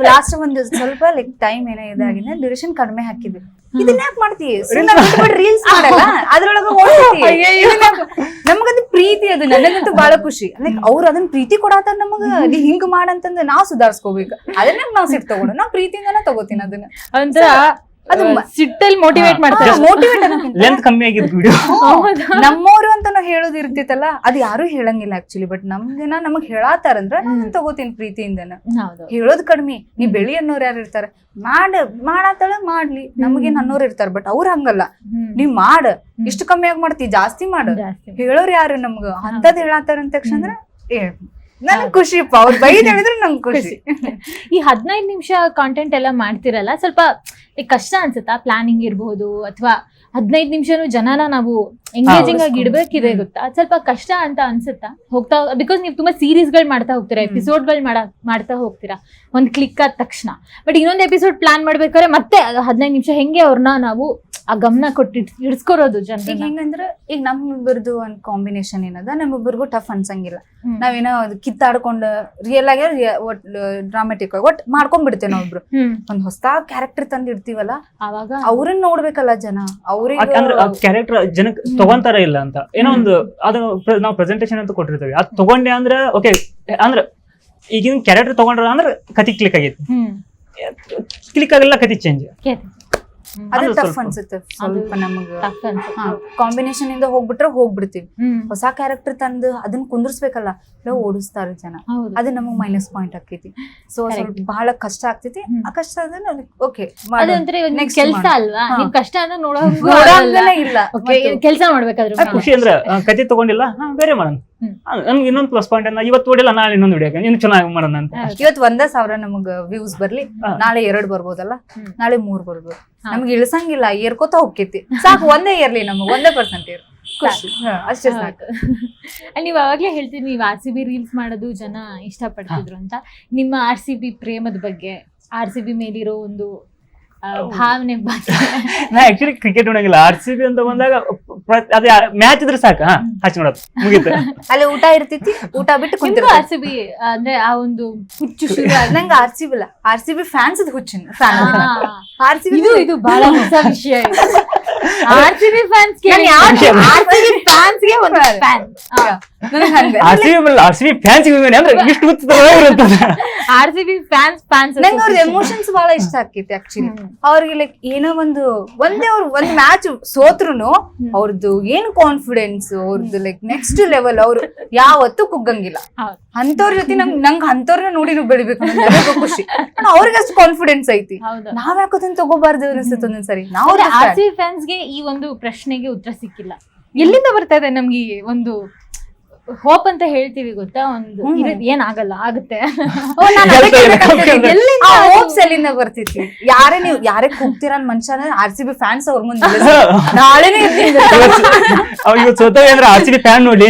Last ಒಂದು ಸ್ವಲ್ಪ like time ಏನೋ ಇದಾಗಿದೆ ಡ್ಯೂರೇಷನ್ ಕಡಿಮೆ ಹಾಕಿದ್ವಿ. ಇದನ್ನ ಯಾಕೆ ಮಾಡ್ತೀವಿ ರೀಲ್ಸ್ ಮಾಡಲ್ಲ ಅದ್ರೊಳಗ ನಮಗದು ಪ್ರೀತಿ, ಅದು ನನಗಂತೂ ಬಹಳ ಖುಷಿ. ಲೈಕ್ ಅವ್ರು ಅದನ್ನ ಪ್ರೀತಿ ಕೊಡಾತಾರ ನಮಗ ನೀ ಹಿಂಗ್ ಮಾಡಂತಂದ್ ನಾವ್ ಸುಧಾರಿಸ್ಕೋಬೇಕು. ಅದನ್ನ ನಾವ್ ಸಿಟ್ಟು ತಗೊಂಡು ನಾವ್ ಪ್ರೀತಿಯಿಂದನ ತಗೋತೀನಿ ಅದನ್ನ. ಒಂಥರ ಅದು ಸಿಟ್ಟಲ್ಲಿ ಮೋಟಿವೇಟ್ ಮಾಡ್ತಾರೆ. ಲೆಂತ್ ಕಮ್ಮಿ ಆಗಿದ್ದು ವಿಡಿಯೋ ನಮ್ಮವ್ರು ಅಂತಾನು ಹೇಳೋದು ಇರ್ತಿತ್ತಲ್ಲ, ಅದು ಯಾರು ಹೇಳಂಗಿಲ್ಲ ಆಕ್ಚುಲಿ. ಬಟ್ ನಮಗ್ ಹೇಳಾತಾರಂದ್ರ ನಾನು ತಗೋತೀನಿ ಪ್ರೀತಿಯಿಂದನ. ಹೇಳೋದ್ ಕಡಿಮೆ. ನೀ ಬೆಳಿ ಅನ್ನೋರು ಯಾರು ಇರ್ತಾರ, ಮಾಡಾತಾಳ ಮಾಡ್ಲಿ, ನಮಗೇನ್ ಅನ್ನೋರು ಇರ್ತಾರ. ಬಟ್ ಅವ್ರ ಹಂಗಲ್ಲ, ನೀವ್ ಮಾಡ, ಇಷ್ಟು ಕಮ್ಮಿಯಾಗಿ ಮಾಡ್ತಿ, ಜಾಸ್ತಿ ಮಾಡ, ಹೇಳೋರು ಯಾರು ನಮ್ಗ ಅಂತದ್ ಹೇಳಾತಾರ ಅಂತ ತಕ್ಷಣ ನನ್ಗ್ ಖುಷಿ. ಅವ್ರು ಬೈದ್ ಹೇಳಿದ್ರೆ ನಂಗೆ ಖುಷಿ. ಈ 15 ನಿಮಿಷ ಕಾಂಟೆಂಟ್ ಎಲ್ಲ ಮಾಡ್ತಿರಲ್ಲ, ಸ್ವಲ್ಪ ಕಷ್ಟ ಅನ್ಸುತ್ತಾ? ಪ್ಲಾನಿಂಗ್ ಇರ್ಬಹುದು ಅಥವಾ 15 ನಿಮಿಷನು ಜನನ ನಾವು ಎಂಗೇಜಿಂಗ್ ಆಗಿ ಇಡ್ಬೇಕಿದೆ ಗೊತ್ತಾ, ಸ್ವಲ್ಪ ಕಷ್ಟ ಅಂತ ಅನ್ಸುತ್ತಾ ಹೋಗ್ತಾ? ಬಿಕಾಸ್ ನೀವು ತುಂಬಾ ಸೀರೀಸ್ ಗಳು ಮಾಡ್ತಾ ಹೋಗ್ತೀರಾ, ಎಪಿಸೋಡ್ ಗಳು ಮಾಡ್ತಾ ಹೋಗ್ತೀರಾ ಒಂದ್ ಕ್ಲಿಕ್ ಆದ ತಕ್ಷಣ. ಬಟ್ ಇನ್ನೊಂದ್ ಎಪಿಸೋಡ್ ಪ್ಲಾನ್ ಮಾಡ್ಬೇಕಾದ್ರೆ ಮತ್ತೆ 15 ನಿಮಿಷ ಹೆಂಗೆ ಅವ್ರನ್ನ ನಾವು ಆ ಗಮನ ಕೊಟ್ಟು ಹಿಡ್ಸ್ಕೊರೋದು ಜನ? ಈಗ ಹೆಂಗಂದ್ರ ಈಗ ನಮ್ಮಿಬ್ಬರದು ಒಂದ್ ಕಾಂಬಿನೇಷನ್ ಏನದ, ನಮ್ಮಿಬ್ಬರಿಗೂ ಟಫ್ ಅನ್ಸಂಗಿಲ್ಲ. ನಾವೇನೋ ಕಿತ್ತಾಡ್ಕೊಂಡು ರಿಯಲ್ ಆಗಿ ಡ್ರಾಮೆಟಿಕ್ ಆಗಿ ಒಟ್ ಮಾಡ್ಕೊಂಡ್ಬಿಡ್ತೇವೆ ನಾವಿಬ್ರು. ಒಂದ್ ಹೊಸ ಕ್ಯಾರೆಕ್ಟರ್ ತಂದ್ ಇಡ್ತೀವಲ್ಲ, ಅವಾಗ ಅವ್ರನ್ನ ನೋಡ್ಬೇಕಲ್ಲ ಜನ. ಅವ್ರಿಗೆ ಕ್ಯಾರೆಕ್ಟರ್ ಜನಕ್ಕೆ ತಗೊಂತಾರ ಇಲ್ಲ ಅಂತ ಏನೋ ಒಂದು ಅದು ನಾವು ಪ್ರೆಸೆಂಟೇಶನ್ ಅಂತ ಕೊಟ್ಟಿರ್ತೇವೆ. ಅದ್ ತಗೊಂಡೆ ಅಂದ್ರೆ ಓಕೆ, ಅಂದ್ರೆ ಈಗಿನ ಕ್ಯಾರೆಕ್ಟರ್ ತಗೊಂಡ್ರ ಅಂದ್ರೆ ಕತಿ ಕ್ಲಿಕ್ ಆಗೈತಿ, ಕ್ಲಿಕ್ ಆಗಿಲ್ಲ ಕತಿ ಚೇಂಜ್. ಅದು ಟಫ್ ಅನ್ಸುತ್ತೆ ಸ್ವಲ್ಪ ನಮಗ. ಕಾಂಬಿನೇಷನ್ ಇಂದ ಹೋಗ್ಬಿಡ್ತೀವಿ. ಹೊಸ ಕ್ಯಾರೆಕ್ಟರ್ ತಂದು ಅದನ್ನ ಕುಂದ್ರಸ್ಬೇಕಲ್ಲ, ಓಡಿಸ್ತಾರ ಜನ. ಅದು ನಮಗ್ ಮೈನಸ್ ಪಾಯಿಂಟ್ ಆಕೈತಿ. ಸೊ ಸ್ವಲ್ಪ ಬಹಳ ಕಷ್ಟ ಆಗ್ತೈತಿ. ಆ ಕಷ್ಟ ಓಕೆ ಕೆಲಸ ಅಲ್ವಾ, ನಿಮ್ ಕಷ್ಟ ಅಂದ್ರೆ ನೋಡೋಂಗನೇ ಇಲ್ಲ. ಕೆಲಸ ಮಾಡ್ಬೇಕಾದ್ರೆ ಖುಷಿ ಅಂದ್ರೆ ಕತಿ ತಗೊಂಡಿಲ್ಲ ಬೇರೆ ಮಾಡೋಣ. ನಮ್ಗೆ ಇನ್ನೊಂದು ಪ್ಲಸ್ ಪಾಯಿಂಟ್ ಅಂದ್ರೆ ಇವತ್ತು ಓಡಿಲ್ಲ ನಾಳೆ ಇನ್ನೊಂದು ವಿಡಿಯೋ ಇನ್ನು ಚೆನ್ನಾಗಿ ಮಾಡೋಣ ಅಂತ. ಇವತ್ತು 1,000 ನಮಗ್ ವ್ಯೂಸ್ ಬರ್ಲಿ, ನಾಳೆ 2 ಬರ್ಬೋದಲ್ಲ, ನಾಳೆ 3 ಬರ್ಬೋದು. ನಮ್ಗೆ ಇಳಿಸಂಗಿಲ್ಲ, ಏರ್ಕೋತಾ ಹೋಗ್ತೈತಿ. ಸಾಕು ಒಂದೇ ಇರ್ಲಿ, ನಮಗ್ 1% ಇರ್ ಖುಷಿ ಅಷ್ಟೇ ಸಾಕು. ನೀವ್ ಅವಾಗ್ಲೇ ಹೇಳ್ತೀರಿ ನೀವು RCB ರೀಲ್ಸ್ ಮಾಡೋದು ಜನ ಇಷ್ಟಪಡ್ತಿದ್ರು ಅಂತ. ನಿಮ್ಮ RCB ಪ್ರೇಮದ ಬಗ್ಗೆ, RCB ಮೇಲಿರೋ ಒಂದು ಭಾವನೆ ಬಗ್ಗೆ. ನಾ ಆಕ್ಚುಲಿ ಕ್ರಿಕೆಟ್ ನೋಡಂಗಿಲ್ಲ. RCB ಅಂತ ಬಂದಾಗ ಅದೇ ಮ್ಯಾಚ್ ಇದ್ರೆ ಸಾಕ ಹಚ್ಚಿ ನೋಡೋದು ಮುಗಿತ. ಅಲ್ಲಿ ಊಟ ಇರ್ತೈತಿ, ಊಟ ಬಿಟ್ಟು ಕುಂತಿರೋ RCB ಅಂದ್ರೆ ಆ ಒಂದು ಹುಚ್ಚು ಶುರು. ನಂಗೆ RCB ಇಲ್ಲ, RCB ಫ್ಯಾನ್ಸ್ ಹುಚ್ಚಿನ RCB. ಇದು ಬಹಳ ಹೊಸ ವಿಷಯ. RCB ಫ್ಯಾನ್ಸ್ ಗೆ ಒಂದು ಫ್ಯಾನ್. RCB ಫ್ಯಾನ್ಸ್ ಅಂದ್ರೆ ಇಷ್ಟು RCB ಫ್ಯಾನ್ಸ್ ನಂಗೆ ಅವ್ರ ಎಮೋಷನ್ಸ್ ಬಹಳ ಇಷ್ಟ ಆಕೈತಿ ಆಕ್ಚುಲಿ. ಅವ್ರಿಗೆ ಲೈಕ್ ಏನೋ ಒಂದ್ ಮ್ಯಾಚ್ ಸೋತ್ರುನು ಅವ್ರದ್ದು ಏನ್ ಕಾನ್ಫಿಡೆನ್ಸ್, ಅವ್ರದ್ದು ಲೈಕ್ ನೆಕ್ಸ್ಟ್ ಲೆವೆಲ್. ಅವ್ರು ಯಾವತ್ತೂ ಕುಗ್ಗಂಗಿಲ್ಲ. ಅಂತವ್ರ ಜೊತೆ ನಂಗೆ ಅಂತವ್ರನ್ನ ನೋಡಿ ನೀವು ಬೆಳಿಬೇಕು ನನಗೂ ಖುಷಿ. ಅವ್ರಿಗೆ ಅಷ್ಟು ಕಾನ್ಫಿಡೆನ್ಸ್ ಐತಿ, ನಾವ್ ಯಾಕೋದನ್ನ ತಗೋಬಾರ್ದು ಅನಿಸುತ್ತೆ ಒಂದೊಂದ್ಸರಿ. ನಾವು RCB ಫ್ಯಾನ್ಸ್ಗೆ ಈ ಒಂದು ಪ್ರಶ್ನೆಗೆ ಉತ್ತರ ಸಿಕ್ಕಿಲ್ಲ. ಎಲ್ಲಿಂದ ಬರ್ತಾ ಇದೆ ನಮ್ಗೆ ಒಂದು ಹೋಪ್ ಅಂತ ಹೇಳ್ತೀವಿ ಗೊತ್ತಾ? ಒಂದು ಏನಾಗಲ್ಲ, ಆಗುತ್ತೆ. ಹೋಪ್ಸ್ ಎಲ್ಲಿಂದ ಬರ್ತಿತ್ತು? ಯಾರೇ ಕೂಗ್ತೀರ ಮನುಷ್ಯ RCB ಫ್ಯಾನ್ಸ್ ಅವ್ರ ಮುಂದೆ ನಾಳೆನೇ ಇವತ್ತು ಸೋತವೆ ಅಂದ್ರೆ RCB ಫ್ಯಾನ್ ನೋಡಿ.